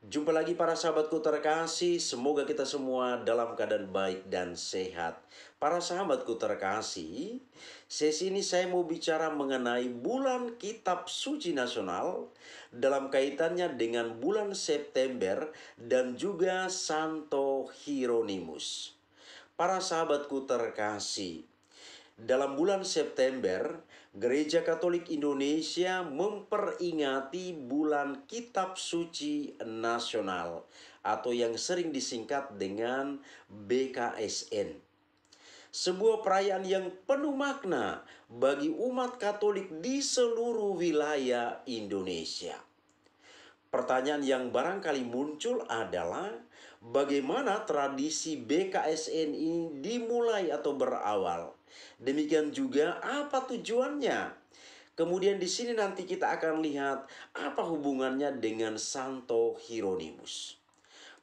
Jumpa lagi para sahabatku terkasih, semoga kita semua dalam keadaan baik dan sehat. Para sahabatku terkasih, sesi ini saya mau bicara mengenai bulan Kitab Suci Nasional dalam kaitannya dengan bulan September dan juga Santo Hieronymus. Para sahabatku terkasih, dalam bulan September, Gereja Katolik Indonesia memperingati bulan Kitab Suci Nasional atau yang sering disingkat dengan BKSN. Sebuah perayaan yang penuh makna bagi umat Katolik di seluruh wilayah Indonesia. Pertanyaan yang barangkali muncul adalah bagaimana tradisi BKSN ini dimulai atau berawal. Demikian juga apa tujuannya. Kemudian di sini nanti kita akan lihat apa hubungannya dengan Santo Hieronymus.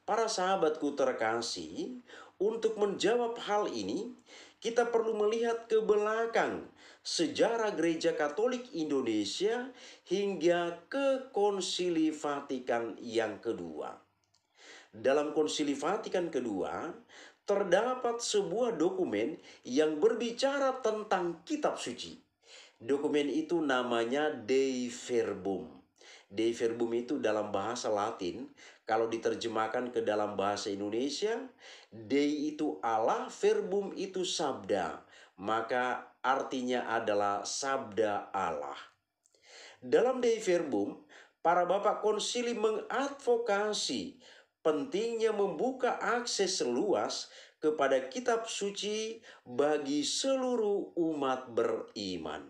Para sahabatku terkasih, untuk menjawab hal ini, kita perlu melihat ke belakang sejarah Gereja Katolik Indonesia hingga ke Konsili Vatikan yang kedua. Dalam Konsili Vatikan kedua, terdapat sebuah dokumen yang berbicara tentang kitab suci. Dokumen itu namanya Dei Verbum. Dei Verbum itu dalam bahasa Latin, kalau diterjemahkan ke dalam bahasa Indonesia, Dei itu Allah, Verbum itu sabda, maka artinya adalah sabda Allah. Dalam Dei Verbum, para bapak konsili mengadvokasi pentingnya membuka akses luas kepada kitab suci bagi seluruh umat beriman.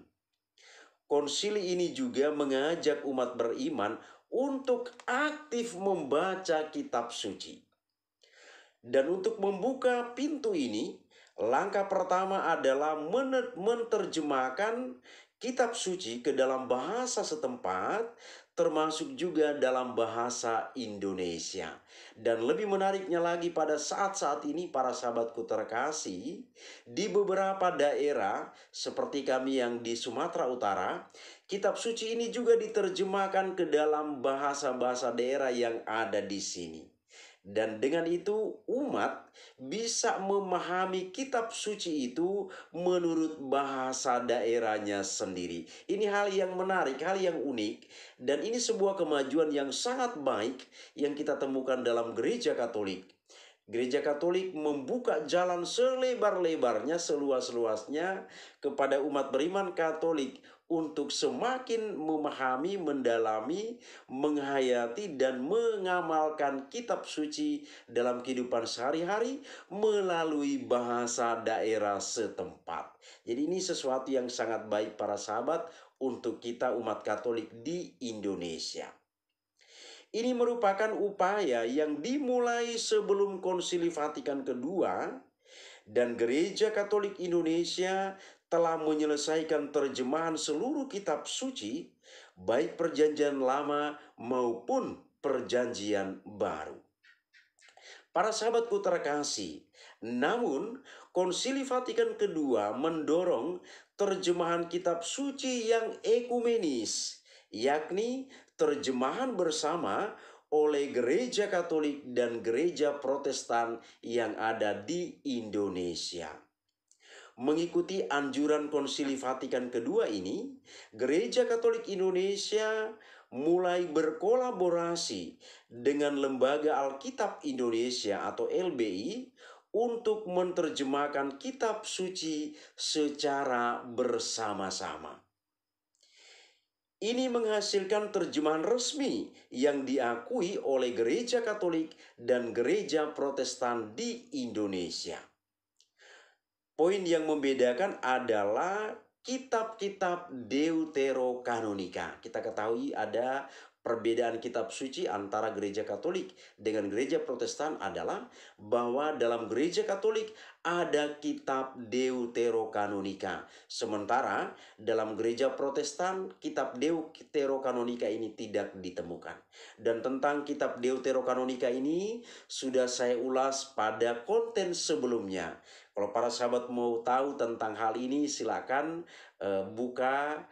Konsili ini juga mengajak umat beriman untuk aktif membaca kitab suci. Dan untuk membuka pintu ini, langkah pertama adalah menerjemahkan kitab suci ke dalam bahasa setempat, termasuk juga dalam bahasa Indonesia. Dan lebih menariknya lagi pada saat-saat ini para sahabatku terkasih, di beberapa daerah seperti kami yang di Sumatera Utara, kitab suci ini juga diterjemahkan ke dalam bahasa-bahasa daerah yang ada di sini. Dan dengan itu umat bisa memahami kitab suci itu menurut bahasa daerahnya sendiri. Ini hal yang menarik, hal yang unik. Dan ini sebuah kemajuan yang sangat baik yang kita temukan dalam Gereja Katolik. Gereja Katolik membuka jalan selebar-lebarnya, seluas-luasnya kepada umat beriman Katolik untuk semakin memahami, mendalami, menghayati, dan mengamalkan kitab suci dalam kehidupan sehari-hari melalui bahasa daerah setempat. Jadi ini sesuatu yang sangat baik para sahabat untuk kita umat Katolik di Indonesia. Ini merupakan upaya yang dimulai sebelum Konsili Vatikan kedua, dan Gereja Katolik Indonesia telah menyelesaikan terjemahan seluruh kitab suci, baik Perjanjian Lama maupun Perjanjian Baru. Para sahabatku terkasih, namun Konsili Vatikan kedua mendorong terjemahan kitab suci yang ekumenis, yakni terjemahan bersama oleh Gereja Katolik dan Gereja Protestan yang ada di Indonesia. Mengikuti anjuran Konsili Vatikan kedua ini, Gereja Katolik Indonesia mulai berkolaborasi dengan Lembaga Alkitab Indonesia atau LBI untuk menerjemahkan kitab suci secara bersama-sama. Ini menghasilkan terjemahan resmi yang diakui oleh Gereja Katolik dan Gereja Protestan di Indonesia. Poin yang membedakan adalah kitab-kitab Deuterokanonika. Kita ketahui ada perbedaan kitab suci antara Gereja Katolik dengan Gereja Protestan adalah bahwa dalam Gereja Katolik ada kitab Deuterokanonika. Sementara dalam Gereja Protestan kitab Deuterokanonika ini tidak ditemukan. Dan tentang kitab Deuterokanonika ini sudah saya ulas pada konten sebelumnya. Kalau para sahabat mau tahu tentang hal ini, silakan buka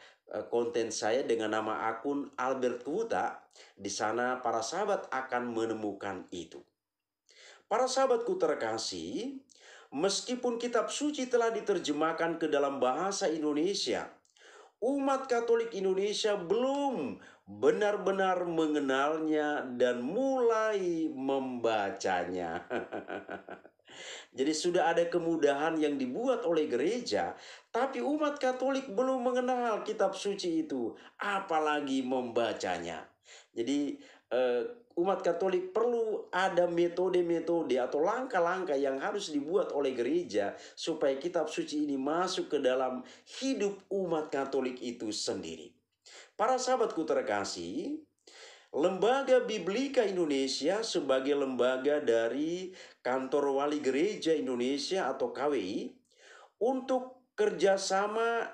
konten saya dengan nama akun Albert Kuta. Di sana para sahabat akan menemukan itu. Para sahabatku terkasih, meskipun kitab suci telah diterjemahkan ke dalam bahasa Indonesia, umat Katolik Indonesia belum benar-benar mengenalnya dan mulai membacanya. Jadi sudah ada kemudahan yang dibuat oleh gereja, tapi umat Katolik belum mengenal kitab suci itu, apalagi membacanya. Jadi umat Katolik perlu ada metode-metode atau langkah-langkah yang harus dibuat oleh gereja supaya kitab suci ini masuk ke dalam hidup umat Katolik itu sendiri. Para sahabatku terkasih, Lembaga Biblika Indonesia sebagai lembaga dari Kantor Wali Gereja Indonesia atau KWI untuk kerjasama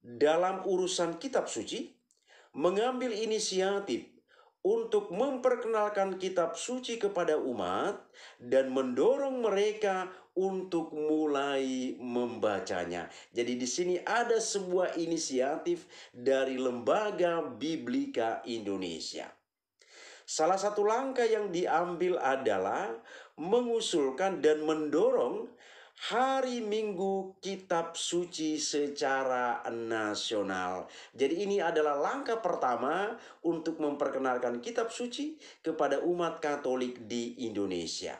dalam urusan kitab suci mengambil inisiatif untuk memperkenalkan kitab suci kepada umat dan mendorong mereka untuk mulai membacanya. Jadi di sini ada sebuah inisiatif dari Lembaga Biblika Indonesia. Salah satu langkah yang diambil adalah mengusulkan dan mendorong Hari Minggu Kitab Suci secara nasional. Jadi ini adalah langkah pertama untuk memperkenalkan kitab suci kepada umat Katolik di Indonesia.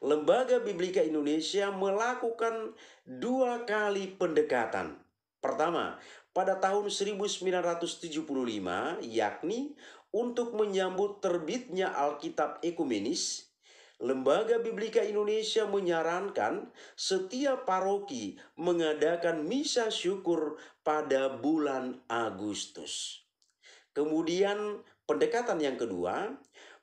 Lembaga Biblika Indonesia melakukan 2 kali pendekatan. Pertama, pada tahun 1975, yakni untuk menyambut terbitnya Alkitab Ekumenis, Lembaga Biblika Indonesia menyarankan setiap paroki mengadakan misa syukur pada bulan Agustus. Kemudian pendekatan yang kedua,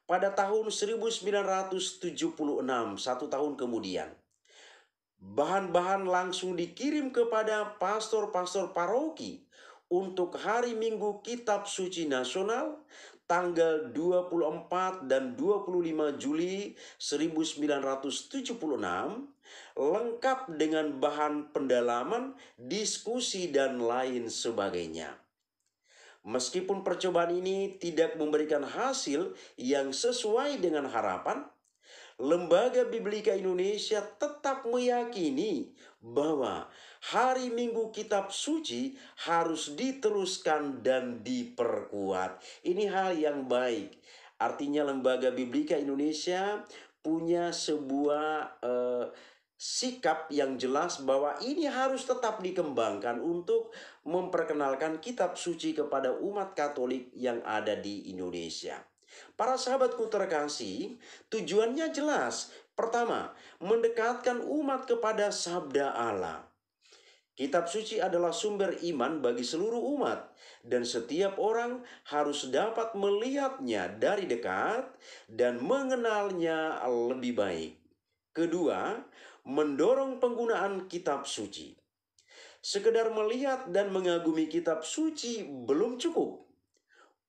pada tahun 1976, 1 tahun kemudian, bahan-bahan langsung dikirim kepada pastor-pastor paroki untuk Hari Minggu Kitab Suci Nasional tanggal 24 dan 25 Juli 1976, lengkap dengan bahan pendalaman, diskusi, dan lain sebagainya. Meskipun percobaan ini tidak memberikan hasil yang sesuai dengan harapan, Lembaga Biblika Indonesia tetap meyakini bahwa Hari Minggu Kitab Suci harus diteruskan dan diperkuat. Ini hal yang baik. Artinya Lembaga Biblika Indonesia punya sebuah sikap yang jelas bahwa ini harus tetap dikembangkan untuk memperkenalkan kitab suci kepada umat Katolik yang ada di Indonesia. Para sahabatku terkasih, tujuannya jelas. Pertama, mendekatkan umat kepada sabda Allah. Kitab suci adalah sumber iman bagi seluruh umat, dan setiap orang harus dapat melihatnya dari dekat dan mengenalnya lebih baik. Kedua, mendorong penggunaan kitab suci. Sekedar melihat dan mengagumi kitab suci belum cukup.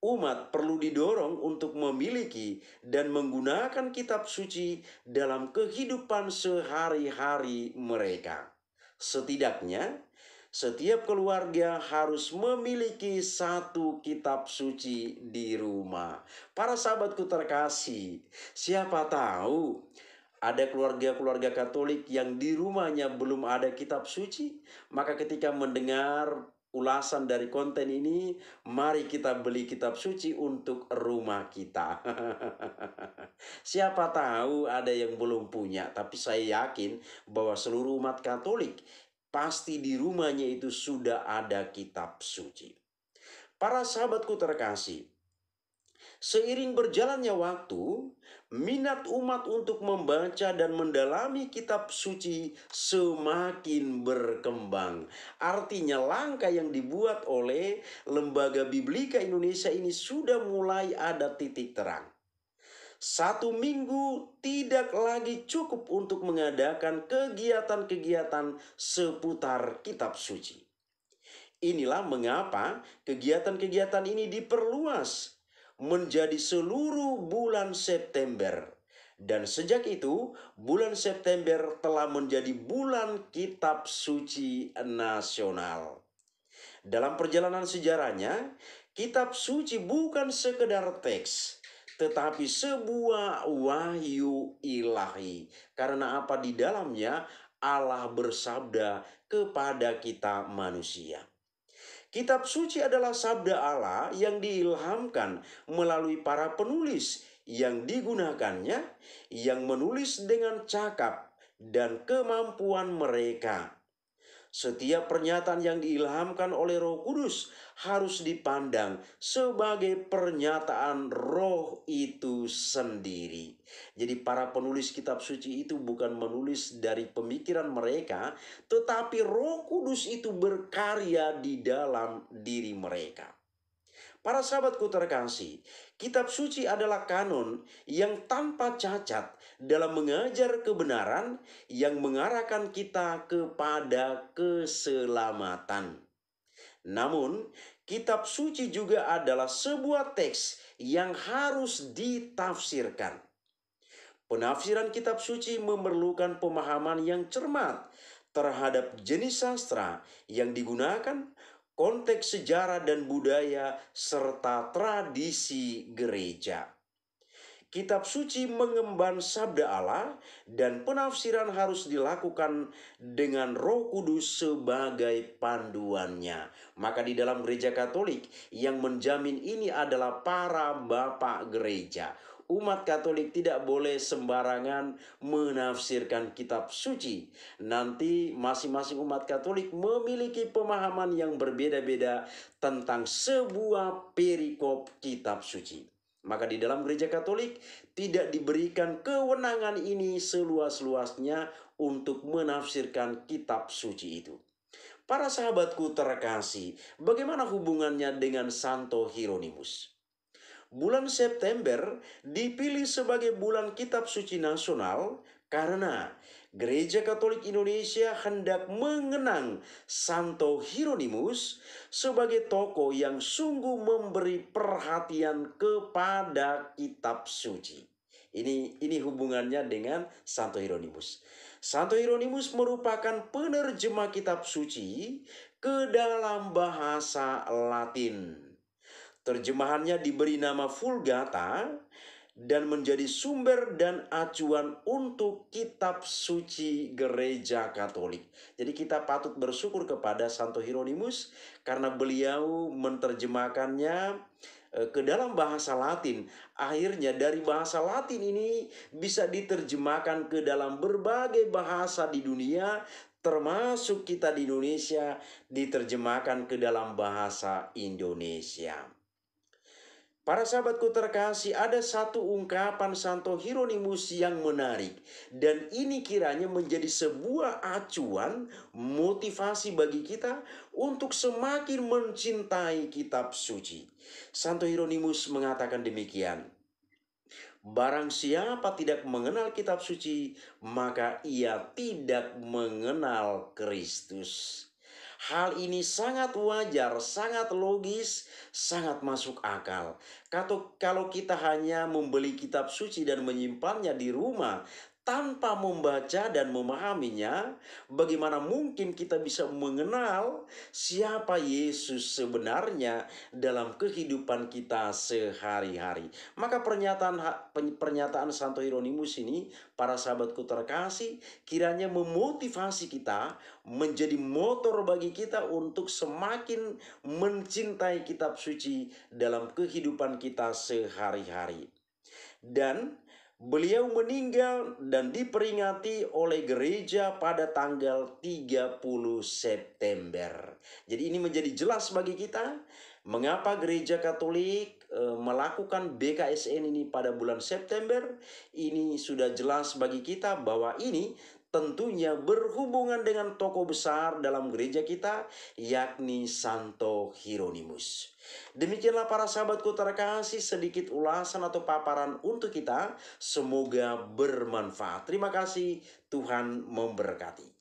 Umat perlu didorong untuk memiliki dan menggunakan kitab suci dalam kehidupan sehari-hari mereka. Setidaknya, setiap keluarga harus memiliki 1 kitab suci di rumah. Para sahabatku terkasih, siapa tahu ada keluarga-keluarga Katolik yang di rumahnya belum ada kitab suci, maka ketika mendengar ulasan dari konten ini, mari kita beli kitab suci untuk rumah kita. Siapa tahu ada yang belum punya, tapi saya yakin bahwa seluruh umat Katolik pasti di rumahnya itu sudah ada kitab suci. Para sahabatku terkasih, seiring berjalannya waktu, minat umat untuk membaca dan mendalami kitab suci semakin berkembang. Artinya langkah yang dibuat oleh Lembaga Biblika Indonesia ini sudah mulai ada titik terang. 1 minggu tidak lagi cukup untuk mengadakan kegiatan-kegiatan seputar kitab suci. Inilah mengapa kegiatan-kegiatan ini diperluas menjadi seluruh bulan September Dan sejak itu, bulan September telah menjadi bulan kitab suci nasional. Dalam perjalanan sejarahnya, kitab suci bukan sekedar teks, tetapi sebuah wahyu ilahi. Karena apa? Di dalamnya Allah bersabda kepada kita manusia. Kitab suci adalah sabda Allah yang diilhamkan melalui para penulis yang digunakannya, yang menulis dengan cakap dan kemampuan mereka. Setiap pernyataan yang diilhamkan oleh Roh Kudus harus dipandang sebagai pernyataan Roh itu sendiri. Jadi para penulis kitab suci itu bukan menulis dari pemikiran mereka, tetapi Roh Kudus itu berkarya di dalam diri mereka. Para sahabatku terkasih, kitab suci adalah kanon yang tanpa cacat dalam mengajar kebenaran yang mengarahkan kita kepada keselamatan. Namun, kitab suci juga adalah sebuah teks yang harus ditafsirkan. Penafsiran kitab suci memerlukan pemahaman yang cermat terhadap jenis sastra yang digunakan, konteks sejarah dan budaya, serta tradisi gereja. Kitab suci mengemban sabda Allah dan penafsiran harus dilakukan dengan Roh Kudus sebagai panduannya. Maka di dalam gereja Katolik yang menjamin ini adalah para bapak gereja. Umat Katolik tidak boleh sembarangan menafsirkan kitab suci. Nanti masing-masing umat Katolik memiliki pemahaman yang berbeda-beda tentang sebuah perikop kitab suci. Maka di dalam gereja Katolik tidak diberikan kewenangan ini seluas-luasnya untuk menafsirkan kitab suci itu. Para sahabatku terkasih, bagaimana hubungannya dengan Santo Hieronymus? Bulan September dipilih sebagai bulan kitab suci nasional karena Gereja Katolik Indonesia hendak mengenang Santo Hieronymus sebagai tokoh yang sungguh memberi perhatian kepada kitab suci. Ini hubungannya dengan Santo Hieronymus. Santo Hieronymus merupakan penerjemah kitab suci ke dalam bahasa Latin. Terjemahannya diberi nama Vulgata dan menjadi sumber dan acuan untuk kitab suci gereja Katolik. Jadi kita patut bersyukur kepada Santo Hieronymus karena beliau menerjemahkannya ke dalam bahasa Latin. Akhirnya dari bahasa Latin ini bisa diterjemahkan ke dalam berbagai bahasa di dunia, termasuk kita di Indonesia diterjemahkan ke dalam bahasa Indonesia. Para sahabatku terkasih, ada satu ungkapan Santo Hieronymus yang menarik. Dan ini kiranya menjadi sebuah acuan motivasi bagi kita untuk semakin mencintai kitab suci. Santo Hieronymus mengatakan demikian. Barang siapa tidak mengenal kitab suci, maka ia tidak mengenal Kristus. Hal ini sangat wajar, sangat logis, sangat masuk akal. Kalau kita hanya membeli kitab suci dan menyimpannya di rumah tanpa membaca dan memahaminya, bagaimana mungkin kita bisa mengenal siapa Yesus sebenarnya dalam kehidupan kita sehari-hari? Maka pernyataan Santo Hieronymus ini, para sahabatku terkasih, kiranya memotivasi kita, menjadi motor bagi kita untuk semakin mencintai kitab suci dalam kehidupan kita sehari-hari. Dan beliau meninggal dan diperingati oleh gereja pada tanggal 30 September. Jadi ini menjadi jelas bagi kita mengapa gereja Katolik melakukan BKSN ini pada bulan September. Ini sudah jelas bagi kita bahwa ini tentunya berhubungan dengan tokoh besar dalam gereja kita, yakni Santo Hieronymus. Demikianlah para sahabatku terkasih, sedikit ulasan atau paparan untuk kita. Semoga bermanfaat. Terima kasih, Tuhan memberkati.